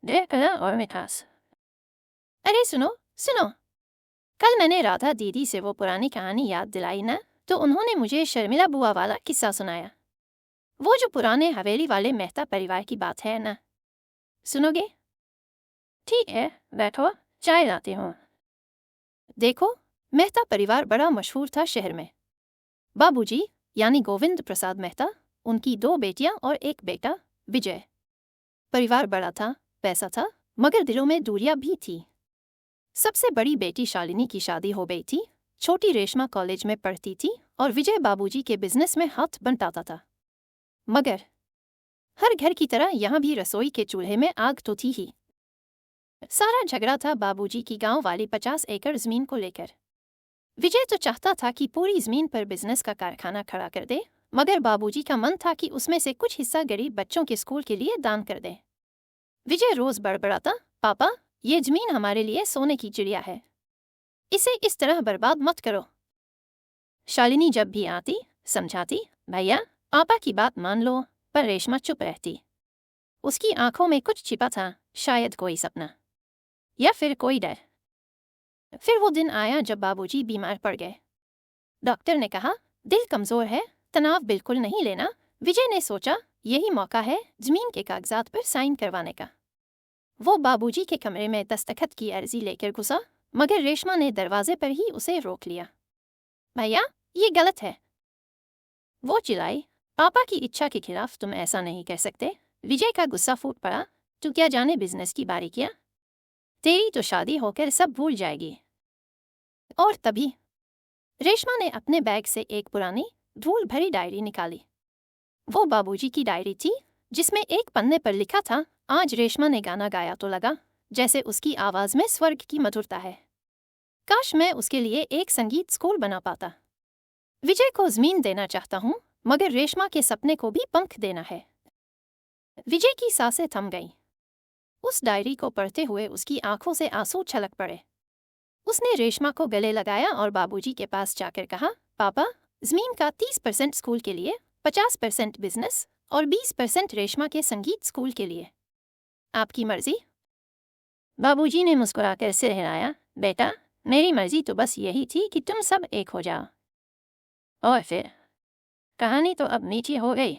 देखना और मिठास। अरे सुनो सुनो, कल मैंने राधा दीदी से वो पुरानी कहानी याद दिलाई ना, तो उन्होंने मुझे शर्मिला बुआ वाला किस्सा सुनाया। वो जो पुराने हवेली वाले मेहता परिवार की बात है ना, सुनोगे? ठीक है, बैठो, चाय लाती हूँ। देखो, मेहता परिवार बड़ा मशहूर था शहर में। बाबूजी यानी गोविंद प्रसाद मेहता, उनकी 2 बेटियां और 1 बेटा विजय। परिवार बड़ा था, पैसा था, मगर दिलों में दूरियां भी थी। सबसे बड़ी बेटी शालिनी की शादी हो गई थी, छोटी रेशमा कॉलेज में पढ़ती थी और विजय बाबूजी के बिजनेस में हाथ बंटाता था। मगर हर घर की तरह यहाँ भी रसोई के चूल्हे में आग तो थी ही। सारा झगड़ा था बाबूजी की गांव वाली 50 एकड़ जमीन को लेकर। विजय तो चाहता था कि पूरी जमीन पर बिजनेस का कारखाना खड़ा कर दे, मगर बाबूजी का मन था कि उसमें से कुछ हिस्सा गरीब बच्चों के स्कूल के लिए दान कर दे। विजय रोज बड़बड़ाता, पापा, ये जमीन हमारे लिए सोने की चिड़िया है, इसे इस तरह बर्बाद मत करो। शालिनी जब भी आती समझाती, भैया पापा की बात मान लो, पर रेशमा चुप रहती। उसकी आंखों में कुछ छिपा था, शायद कोई सपना या फिर कोई डर। फिर वो दिन आया जब बाबूजी बीमार पड़ गए। डॉक्टर ने कहा दिल कमजोर है, तनाव बिल्कुल नहीं लेना। विजय ने सोचा यही मौका है जमीन के कागजात पर साइन करवाने का। वो बाबूजी के कमरे में दस्तखत की अर्जी लेकर घुसा, मगर रेशमा ने दरवाजे पर ही उसे रोक लिया। भैया ये गलत है, वो चिल्लाई, पापा की इच्छा के खिलाफ तुम ऐसा नहीं कर सकते। विजय का गुस्सा फूट पड़ा, तू क्या जाने बिजनेस की बारीकियां, तेरी तो शादी होकर सब भूल जाएगी। और तभी रेशमा ने अपने बैग से एक पुरानी धूल भरी डायरी निकाली। वो बाबूजी की डायरी थी, जिसमें एक पन्ने पर लिखा था, आज रेशमा ने गाना गाया तो लगा जैसे उसकी आवाज में स्वर्ग की मधुरता है। काश मैं उसके लिए एक संगीत स्कूल बना पाता। विजय को जमीन देना चाहता हूँ, मगर रेशमा के सपने को भी पंख देना है। विजय की सांसें थम गईं। उस डायरी को पढ़ते हुए उसकी आंखों से आंसू छलक पड़े। उसने रेशमा को गले लगाया और बाबूजी के पास जाकर कहा, पापा, जमीन का 30% स्कूल के लिए, 50% बिजनेस और 20% रेशमा के संगीत स्कूल के लिए। आपकी मर्जी। बाबूजी ने मुस्कुराकर सिर हिलाया, बेटा, मेरी मर्जी तो बस यही थी कि तुम सब एक हो जाओ। और फिर कहानी तो अब मीठी हो गई।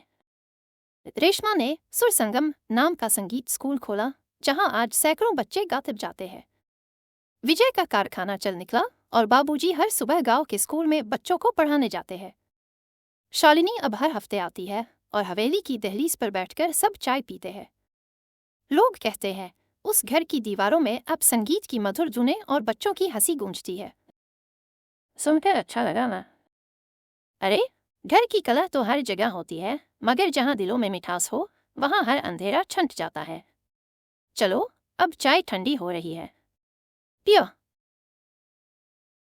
रेशमा ने सुर संगम नाम का संगीत स्कूल खोला, जहां आज सैकड़ों बच्चे गाते जाते हैं। विजय का कारखाना चल निकला और बाबूजी हर सुबह गांव के स्कूल में बच्चों को पढ़ाने जाते हैं। शालिनी अब हर हफ्ते आती है और हवेली की दहलीज पर बैठकर सब चाय पीते हैं। लोग कहते हैं उस घर की दीवारों में अब संगीत की मधुर धुनें और बच्चों की हंसी गूंजती है। सुनकर अच्छा लगा ना? अरे, घर की कला तो हर जगह होती है, मगर जहाँ दिलों में मिठास हो, वहाँ हर अंधेरा छंट जाता है। चलो, अब चाय ठंडी हो रही है, पियो।